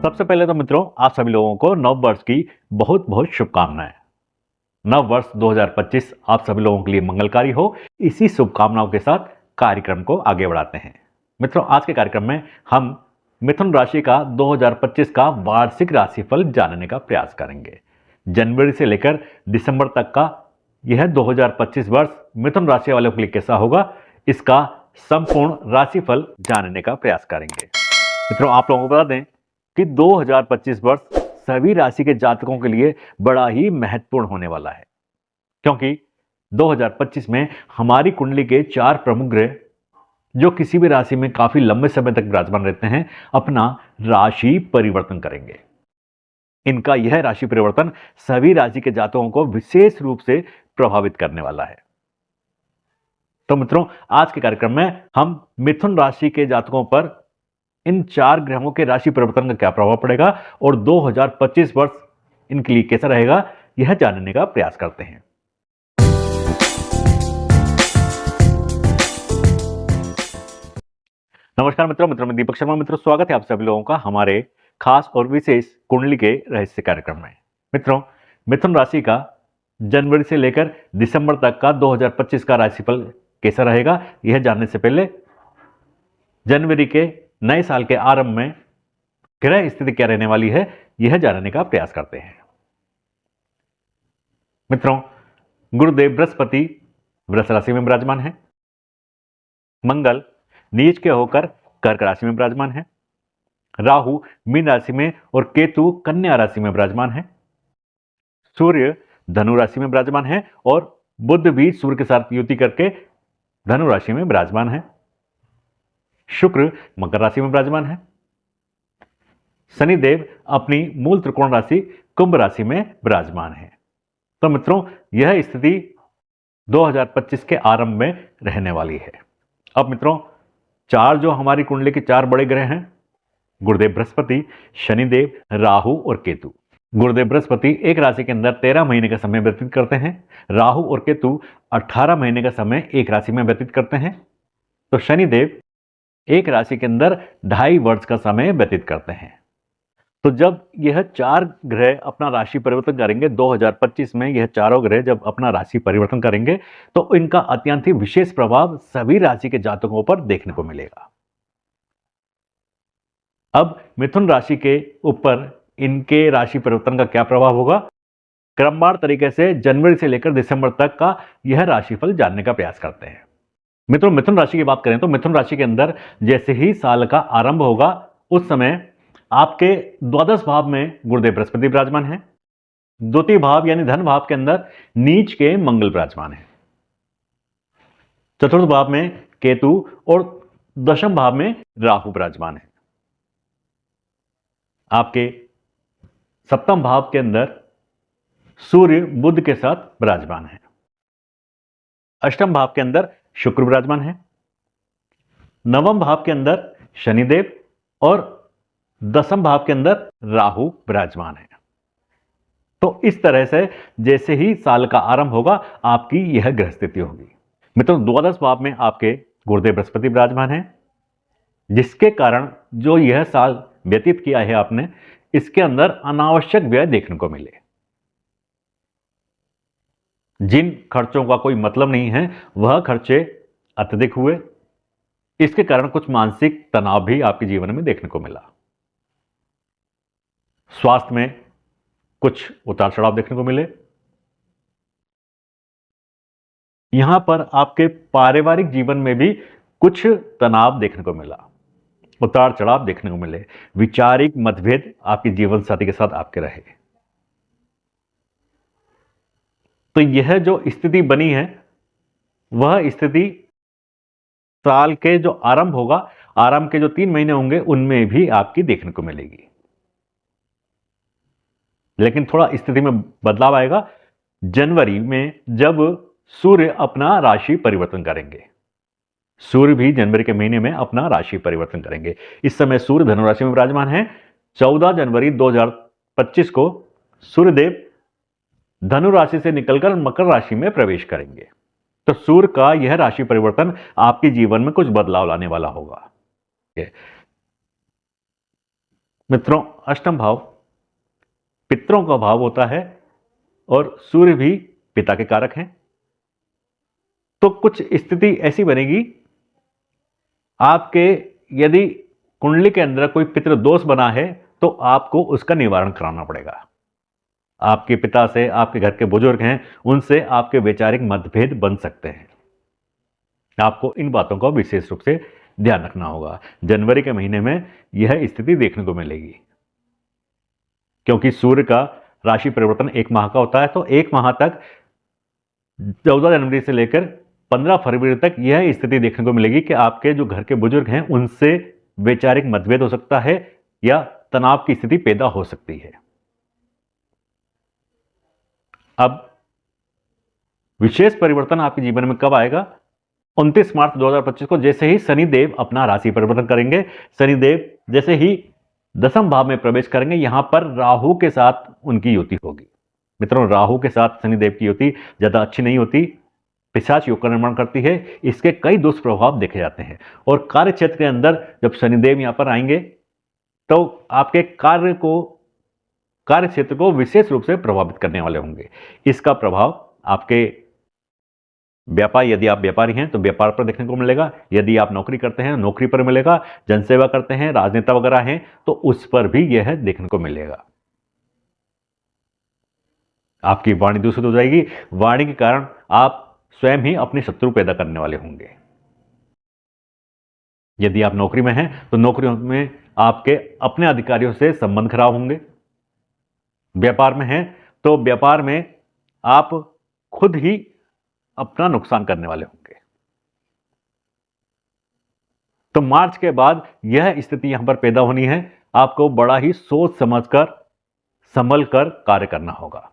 सबसे पहले तो मित्रों आप सभी लोगों को नव वर्ष की बहुत बहुत शुभकामनाएं। नव वर्ष 2025 आप सभी लोगों के लिए मंगलकारी हो, इसी शुभकामनाओं के साथ कार्यक्रम को आगे बढ़ाते हैं। मित्रों आज के कार्यक्रम में हम मिथुन राशि का 2025 का वार्षिक राशिफल जानने का प्रयास करेंगे। जनवरी से लेकर दिसंबर तक का यह 2025 वर्ष मिथुन राशि वालों के लिए कैसा होगा, इसका संपूर्ण राशिफल जानने का प्रयास करेंगे। मित्रों आप लोगों को बता दें कि 2025 वर्ष सभी राशि के जातकों के लिए बड़ा ही महत्वपूर्ण होने वाला है, क्योंकि 2025 में हमारी कुंडली के 4 प्रमुख ग्रह जो किसी भी राशि में काफी लंबे समय तक विराजमान रहते हैं, अपना राशि परिवर्तन करेंगे। इनका यह राशि परिवर्तन सभी राशि के जातकों को विशेष रूप से प्रभावित करने वाला है। तो मित्रों आज के कार्यक्रम में हम मिथुन राशि के जातकों पर इन 4 ग्रहों के राशि परिवर्तन का क्या प्रभाव पड़ेगा और 2025 वर्ष इनके लिए कैसा रहेगा, यह जानने का प्रयास करते हैं। नमस्कार मित्रों, मैं दीपक शर्मा। मित्रों स्वागत है आप सभी लोगों का हमारे खास और विशेष कुंडली के रहस्य कार्यक्रम में। मित्रों मिथुन राशि का जनवरी से लेकर दिसंबर तक का 2025 का राशिफल कैसा रहेगा, यह जानने से पहले जनवरी के नए साल के आरंभ में ग्रह स्थिति क्या रहने वाली है, यह जानने का प्रयास करते हैं। मित्रों गुरुदेव बृहस्पति वृष राशि में विराजमान है, मंगल नीच के होकर कर्क राशि में विराजमान है, राहु मीन राशि में और केतु कन्या राशि में विराजमान है, सूर्य धनु राशि में विराजमान है और बुध भी सूर्य के साथ युति करके धनु राशि में विराजमान है, शुक्र मकर राशि में विराजमान है, शनिदेव अपनी मूल त्रिकोण राशि कुंभ राशि में विराजमान है। तो मित्रों यह स्थिति 2025 के आरंभ में रहने वाली है। अब मित्रों 4 जो हमारी कुंडली के 4 बड़े ग्रह हैं, गुरुदेव बृहस्पति, शनिदेव, राहु और केतु। गुरुदेव बृहस्पति एक राशि के अंदर 13 महीने का समय व्यतीत करते हैं, राहु और केतु 18 महीने का समय एक राशि में व्यतीत करते हैं, तो शनिदेव एक राशि के अंदर 2.5 वर्ष का समय व्यतीत करते हैं। तो जब यह 4 ग्रह अपना राशि परिवर्तन करेंगे 2025 में, यह चारों ग्रह जब अपना राशि परिवर्तन करेंगे तो इनका अत्यंत ही विशेष प्रभाव सभी राशि के जातकों पर देखने को मिलेगा। अब मिथुन राशि के ऊपर इनके राशि परिवर्तन का क्या प्रभाव होगा, क्रमवार तरीके से जनवरी से लेकर दिसंबर तक का यह राशिफल जानने का प्रयास करते हैं। मित्रों मिथुन राशि की बात करें तो मिथुन राशि के अंदर जैसे ही साल का आरंभ होगा उस समय आपके द्वादश भाव में गुरुदेव बृहस्पति विराजमान है, द्वितीय भाव यानी धन भाव के अंदर नीच के मंगल विराजमान है, चतुर्थ भाव में केतु और दशम भाव में राहु विराजमान है। आपके सप्तम भाव के अंदर सूर्य बुध के साथ विराजमान है, अष्टम भाव के अंदर शुक्र विराजमान है, नवम भाव के अंदर शनिदेव और दसम भाव के अंदर राहु विराजमान है। तो इस तरह से जैसे ही साल का आरंभ होगा आपकी यह ग्रह स्थिति होगी। मित्रों द्वादश भाव में आपके गुरुदेव बृहस्पति विराजमान है, जिसके कारण जो यह साल व्यतीत किया है आपने, इसके अंदर अनावश्यक व्यय देखने को मिले। जिन खर्चों का कोई मतलब नहीं है वह खर्चे अत्यधिक हुए, इसके कारण कुछ मानसिक तनाव भी आपके जीवन में देखने को मिला। स्वास्थ्य में कुछ उतार चढ़ाव देखने को मिले। यहां पर आपके पारिवारिक जीवन में भी कुछ तनाव देखने को मिला, उतार चढ़ाव देखने को मिले, वैचारिक मतभेद आपके जीवन साथी के साथ आपके रहे। तो यह जो स्थिति बनी है वह स्थिति साल के जो आरंभ होगा, आरंभ के जो 3 महीने होंगे उनमें भी आपकी देखने को मिलेगी। लेकिन थोड़ा स्थिति में बदलाव आएगा जनवरी में जब सूर्य अपना राशि परिवर्तन करेंगे। सूर्य भी जनवरी के महीने में अपना राशि परिवर्तन करेंगे। इस समय सूर्य धनु राशि में विराजमान है। 14 जनवरी 2025 को सूर्यदेव धनु राशि से निकलकर मकर राशि में प्रवेश करेंगे। तो सूर्य का यह राशि परिवर्तन आपके जीवन में कुछ बदलाव लाने वाला होगा। मित्रों, अष्टम भाव पितरों का भाव होता है और सूर्य भी पिता के कारक हैं। तो कुछ स्थिति ऐसी बनेगी, आपके यदि कुंडली के अंदर कोई पितृ दोष बना है तो आपको उसका निवारण कराना पड़ेगा। आपके पिता से, आपके घर के बुजुर्ग हैं, उनसे आपके वैचारिक मतभेद बन सकते हैं। आपको इन बातों का विशेष रूप से ध्यान रखना होगा। जनवरी के महीने में यह स्थिति देखने को मिलेगी, क्योंकि सूर्य का राशि परिवर्तन 1 माह का होता है। तो 1 माह तक 14 जनवरी से लेकर 15 फरवरी तक यह स्थिति देखने को मिलेगी कि आपके जो घर के बुजुर्ग हैं उनसे वैचारिक मतभेद हो सकता है या तनाव की स्थिति पैदा हो सकती है। अब विशेष परिवर्तन आपके जीवन में कब आएगा? 29 मार्च 2025 को जैसे ही शनिदेव अपना राशि परिवर्तन करेंगे, शनिदेव जैसे ही 10वें भाव में प्रवेश करेंगे, यहां पर राहु के साथ उनकी युति होगी। मित्रों, राहु के साथ शनिदेव की युति ज्यादा अच्छी नहीं होती, पिशाच योग का निर्माण करती है। इसके कई दुष्प्रभाव देखे जाते हैं और कार्य क्षेत्र के अंदर जब शनिदेव यहां पर आएंगे तो आपके कार्य क्षेत्र को विशेष रूप से प्रभावित करने वाले होंगे। इसका प्रभाव आपके व्यापार, यदि आप व्यापारी हैं तो व्यापार पर देखने को मिलेगा, यदि आप नौकरी करते हैं नौकरी पर मिलेगा, जनसेवा करते हैं, राजनेता वगैरह हैं तो उस पर भी यह देखने को मिलेगा। आपकी वाणी दूषित हो जाएगी। वाणी के कारण आप स्वयं ही अपने शत्रु पैदा करने वाले होंगे। यदि आप नौकरी में हैं तो नौकरी में आपके अपने अधिकारियों से संबंध खराब होंगे। व्यापार में हैं तो व्यापार में आप खुद ही अपना नुकसान करने वाले होंगे। तो मार्च के बाद यह स्थिति यहां पर पैदा होनी है। आपको बड़ा ही सोच समझकर, संभल कर कार्य करना होगा।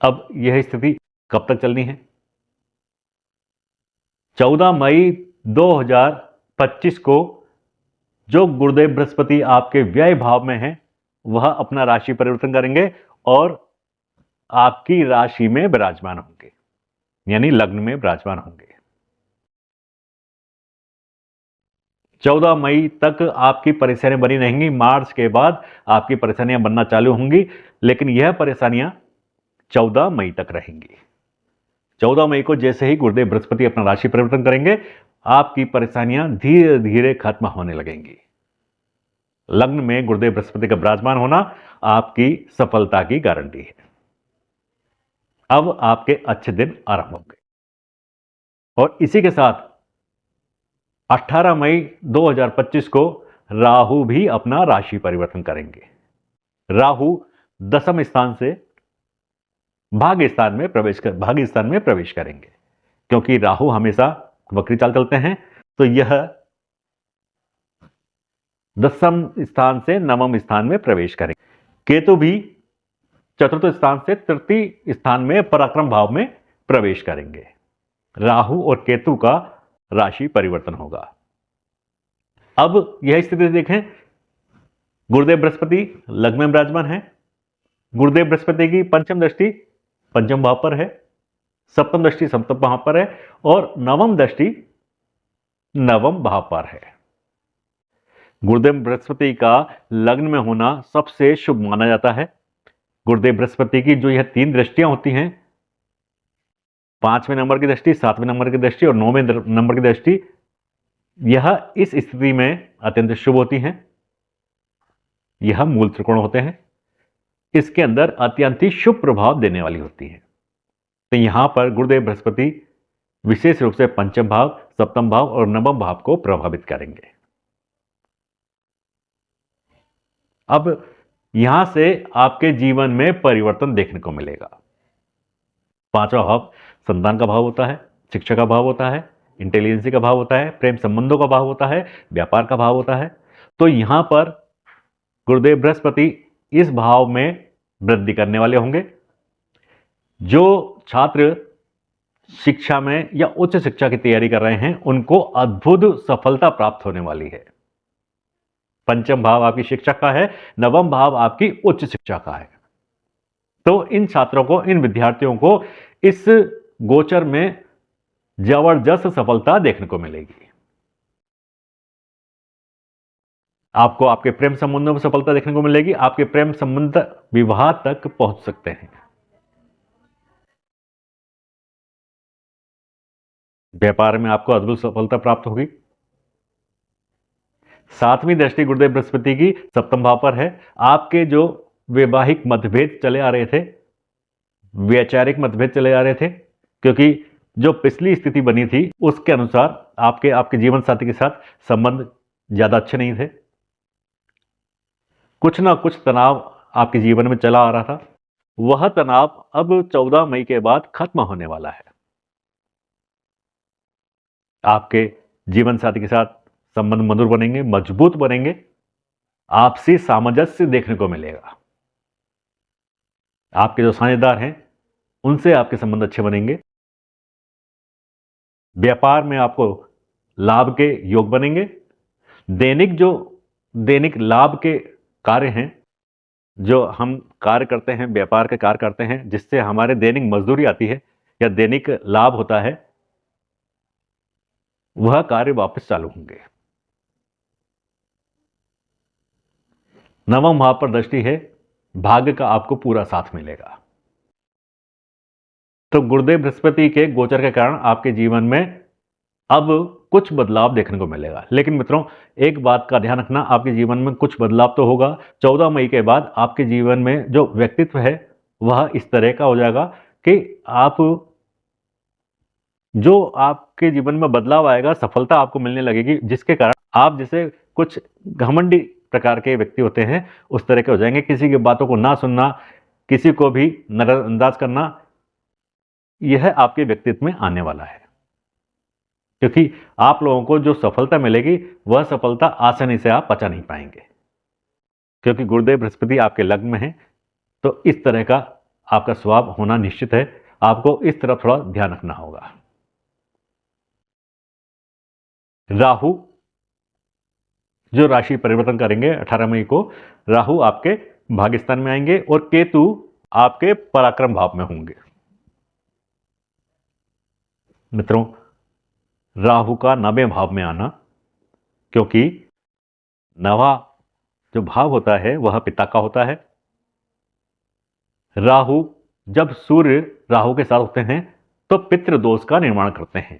अब यह स्थिति कब तक चलनी है? 14 मई 2025 को जो गुरुदेव बृहस्पति आपके व्यय भाव में हैं, वह अपना राशि परिवर्तन करेंगे और आपकी राशि में विराजमान होंगे, यानी लग्न में विराजमान होंगे। 14 मई तक आपकी परेशानियां बनी रहेंगी। मार्च के बाद आपकी परेशानियां बनना चालू होंगी, लेकिन यह परेशानियां 14 मई तक रहेंगी। 14 मई को जैसे ही गुरुदेव बृहस्पति अपना राशि परिवर्तन करेंगे, आपकी परेशानियां धीरे धीरे खत्म होने लगेंगी। लग्न में गुरुदेव बृहस्पति का विराजमान होना आपकी सफलता की गारंटी है। अब आपके अच्छे दिन आरंभ होंगे और इसी के साथ 18 मई 2025 को राहु भी अपना राशि परिवर्तन करेंगे। राहु 10वें स्थान से भाग्य स्थान में प्रवेश करेंगे, क्योंकि राहु हमेशा वक्री चाल चलते हैं। तो यह 10वें स्थान से 9वें स्थान में प्रवेश करेंगे। केतु भी 4th स्थान से 3rd स्थान में पराक्रम भाव में प्रवेश करेंगे। राहु और केतु का राशि परिवर्तन होगा। अब यह स्थिति देखें, गुरुदेव बृहस्पति लग्न में विराजमान है। गुरुदेव बृहस्पति की पंचम दृष्टि पंचम भाव पर है, सप्तम दृष्टि सप्तम भाव पर है और नवम दृष्टि नवम भाव पर है। गुरुदेव बृहस्पति का लग्न में होना सबसे शुभ माना जाता है। गुरुदेव बृहस्पति की जो यह 3 दृष्टियां होती हैं, 5वें नंबर की दृष्टि, 7वें नंबर की दृष्टि और 9वें नंबर की दृष्टि, यह इस स्थिति में अत्यंत शुभ होती हैं। यह मूल त्रिकोण होते हैं। इसके अंदर अत्यंत ही शुभ प्रभाव देने वाली होती है। तो यहां पर गुरुदेव बृहस्पति विशेष रूप से पंचम भाव, सप्तम भाव और नवम भाव को प्रभावित करेंगे। अब यहां से आपके जीवन में परिवर्तन देखने को मिलेगा। 5वां भाव संतान का भाव होता है, शिक्षा का भाव होता है, इंटेलिजेंसी का भाव होता है, प्रेम संबंधों का भाव होता है, व्यापार का भाव होता है। तो यहां पर गुरुदेव बृहस्पति इस भाव में वृद्धि करने वाले होंगे। जो छात्र शिक्षा में या उच्च शिक्षा की तैयारी कर रहे हैं, उनको अद्भुत सफलता प्राप्त होने वाली है। पंचम भाव आपकी शिक्षा का है, नवम भाव आपकी उच्च शिक्षा का है। तो इन छात्रों को, इन विद्यार्थियों को इस गोचर में जबरदस्त सफलता देखने को मिलेगी। आपको आपके प्रेम संबंधों में सफलता देखने को मिलेगी। आपके प्रेम संबंध विवाह तक पहुंच सकते हैं। व्यापार में आपको अद्भुत सफलता प्राप्त होगी। सातवीं दृष्टि गुरुदेव बृहस्पति की सप्तम भाव पर है। आपके जो वैवाहिक मतभेद चले आ रहे थे, वैचारिक मतभेद चले आ रहे थे, क्योंकि जो पिछली स्थिति बनी थी उसके अनुसार आपके आपके जीवन साथी के साथ संबंध ज्यादा अच्छे नहीं थे। कुछ ना कुछ तनाव आपके जीवन में चला आ रहा था। वह तनाव अब 14 मई के बाद खत्म होने वाला है। आपके जीवन साथी के साथ संबंध मधुर बनेंगे, मजबूत बनेंगे। आपसी सामंजस्य देखने को मिलेगा। आपके जो साझेदार हैं उनसे आपके संबंध अच्छे बनेंगे। व्यापार में आपको लाभ के योग बनेंगे। दैनिक लाभ के कार्य हैं, जो हम कार्य करते हैं, व्यापार के कार्य करते हैं, जिससे हमारे दैनिक मजदूरी आती है या दैनिक लाभ होता है, वह कार्य वापस चालू होंगे। नवम भाव पर दृष्टि है, भाग्य का आपको पूरा साथ मिलेगा। तो गुरुदेव बृहस्पति के गोचर के कारण आपके जीवन में अब कुछ बदलाव देखने को मिलेगा। लेकिन मित्रों, एक बात का ध्यान रखना, आपके जीवन में कुछ बदलाव तो होगा। 14 मई के बाद आपके जीवन में जो व्यक्तित्व है वह इस तरह का हो जाएगा कि आपके जीवन में बदलाव आएगा, सफलता आपको मिलने लगेगी, जिसके कारण आप जैसे कुछ घमंडी प्रकार के व्यक्ति होते हैं उस तरह के हो जाएंगे। किसी की बातों को ना सुनना, किसी को भी नजरअंदाज करना, यह आपके व्यक्तित्व में आने वाला है। क्योंकि आप लोगों को जो सफलता मिलेगी वह सफलता आसानी से आप पचा नहीं पाएंगे, क्योंकि गुरुदेव बृहस्पति आपके लग्न में है। तो इस तरह का आपका स्वभाव होना निश्चित है। आपको इस तरफ थोड़ा ध्यान रखना होगा। राहु जो राशि परिवर्तन करेंगे 18 मई को, राहु आपके भाग्यस्थान में आएंगे और केतु आपके पराक्रम भाव में होंगे। मित्रों, राहु का 9वें भाव में आना, क्योंकि 9वां जो भाव होता है वह पिता का होता है। राहु जब सूर्य राहु के साथ होते हैं तो पितृ दोष का निर्माण करते हैं।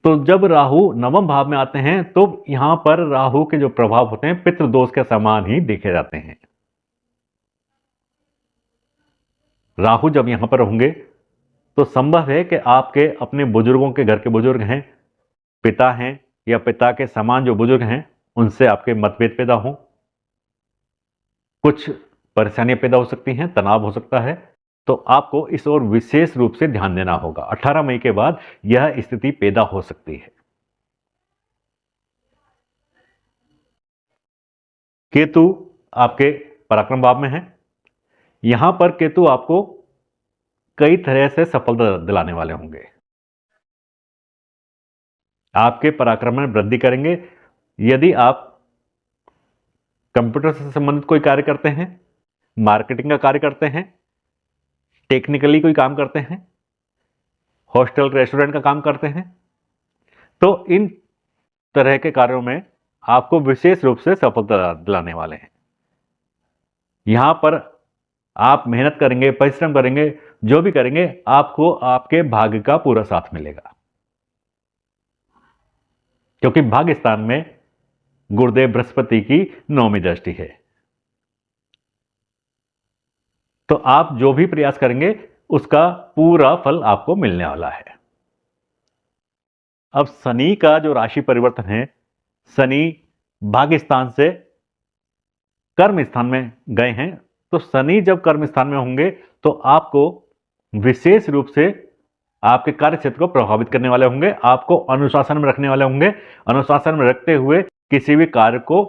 तो जब राहु 9वें भाव में आते हैं तो यहां पर राहु के जो प्रभाव होते हैं पितृ दोष के समान ही देखे जाते हैं। राहु जब यहां पर होंगे तो संभव है कि आपके अपने बुजुर्गों के घर के बुजुर्ग हैं, पिता हैं या पिता के समान जो बुजुर्ग हैं, उनसे आपके मतभेद पैदा हो, कुछ परेशानियां पैदा हो सकती हैं, तनाव हो सकता है। तो आपको इस ओर विशेष रूप से ध्यान देना होगा। 18 मई के बाद यह स्थिति पैदा हो सकती है। केतु आपके पराक्रम भाव में है। यहां पर केतु आपको कई तरह से सफलता दिलाने वाले होंगे। आपके पराक्रम में वृद्धि करेंगे। यदि आप कंप्यूटर से संबंधित कोई कार्य करते हैं, मार्केटिंग का कार्य करते हैं, टेक्निकली कोई काम करते हैं, हॉस्टल रेस्टोरेंट का काम करते हैं, तो इन तरह के कार्यों में आपको विशेष रूप से सफलता दिलाने वाले हैं। यहां पर आप मेहनत करेंगे, परिश्रम करेंगे, जो भी करेंगे आपको आपके भाग्य का पूरा साथ मिलेगा, क्योंकि भाग्य स्थान में गुरुदेव बृहस्पति की 9वीं दृष्टि है। तो आप जो भी प्रयास करेंगे उसका पूरा फल आपको मिलने वाला है। अब शनि का जो राशि परिवर्तन है, शनि भाग्य स्थान से कर्म स्थान में गए हैं। तो शनि जब कर्म स्थान में होंगे तो आपको विशेष रूप से आपके कार्य क्षेत्र को प्रभावित करने वाले होंगे, आपको अनुशासन में रखने वाले होंगे, अनुशासन में रखते हुए किसी भी कार्य को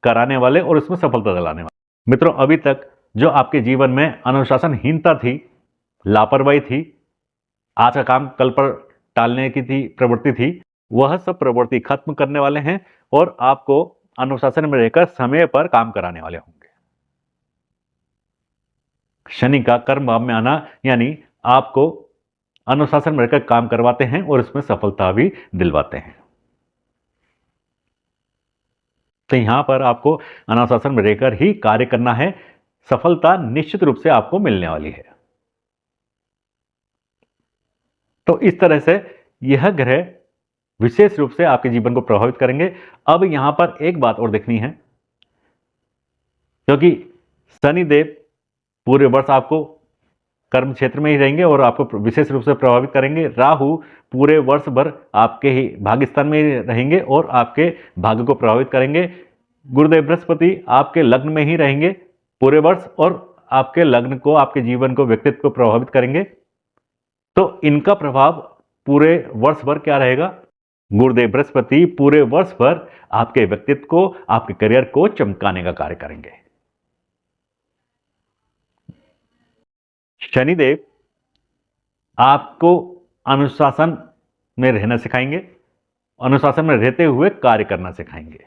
कराने वाले और उसमें सफलता दिलाने वाले। मित्रों, अभी तक जो आपके जीवन में अनुशासनहीनता थी, लापरवाही थी, आज का काम कल पर टालने की प्रवृत्ति थी, वह सब प्रवृत्ति खत्म करने वाले हैं और आपको अनुशासन में रहकर समय पर काम कराने वाले होंगे। शनि का कर्म भाव में आना यानी आपको अनुशासन में रहकर काम करवाते हैं और इसमें सफलता भी दिलवाते हैं। तो यहां पर आपको अनुशासन में रहकर ही कार्य करना है, सफलता निश्चित रूप से आपको मिलने वाली है। तो इस तरह से यह ग्रह विशेष रूप से आपके जीवन को प्रभावित करेंगे। अब यहां पर एक बात और देखनी है, क्योंकि शनिदेव पूरे वर्ष आपको कर्म क्षेत्र में ही रहेंगे और आपको विशेष रूप से प्रभावित करेंगे। राहु पूरे वर्ष भर आपके ही भाग्य स्थान में ही रहेंगे और आपके भाग्य को प्रभावित करेंगे। गुरुदेव बृहस्पति आपके लग्न में ही रहेंगे पूरे वर्ष और आपके लग्न को, आपके जीवन को, व्यक्तित्व को प्रभावित करेंगे। तो इनका प्रभाव पूरे वर्ष भर क्या रहेगा? गुरुदेव बृहस्पति पूरे वर्ष भर आपके व्यक्तित्व को, आपके करियर को चमकाने का कार्य करेंगे। शनिदेव आपको अनुशासन में रहना सिखाएंगे, अनुशासन में रहते हुए कार्य करना सिखाएंगे।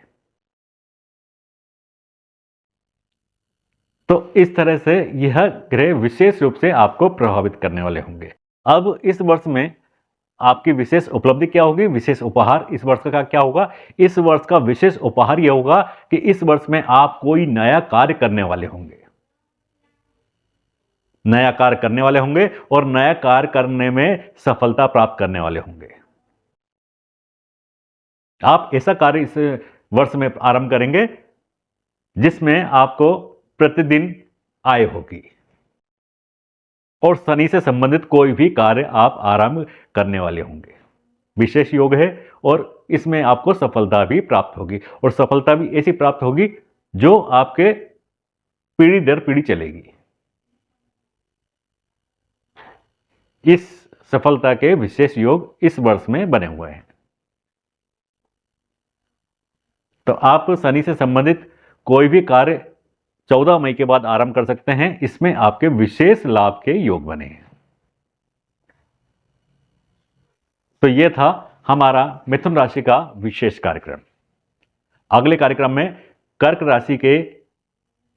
तो इस तरह से यह ग्रह विशेष रूप से आपको प्रभावित करने वाले होंगे। अब इस वर्ष में आपकी विशेष उपलब्धि क्या होगी, विशेष उपहार इस वर्ष का क्या होगा? इस वर्ष का विशेष उपहार यह होगा कि इस वर्ष में आप कोई नया कार्य करने वाले होंगे, नया कार्य करने वाले होंगे और नया कार्य करने में सफलता प्राप्त करने वाले होंगे। आप ऐसा कार्य इस वर्ष में आरंभ करेंगे जिसमें आपको प्रतिदिन आय होगी और शनि से संबंधित कोई भी कार्य आप आरंभ करने वाले होंगे। विशेष योग है और इसमें आपको सफलता भी प्राप्त होगी और सफलता भी ऐसी प्राप्त होगी जो आपके पीढ़ी दर पीढ़ी चलेगी। इस सफलता के विशेष योग इस वर्ष में बने हुए हैं। तो आप शनि से संबंधित कोई भी कार्य 14 मई के बाद आरंभ कर सकते हैं, इसमें आपके विशेष लाभ के योग बने हैं। तो यह था हमारा मिथुन राशि का विशेष कार्यक्रम। अगले कार्यक्रम में कर्क राशि के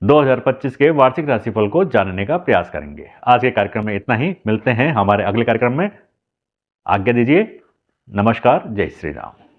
2025 के वार्षिक राशिफल को जानने का प्रयास करेंगे। आज के कार्यक्रम में इतना ही, मिलते हैं हमारे अगले कार्यक्रम में। आज्ञा दीजिए, नमस्कार, जय श्री राम।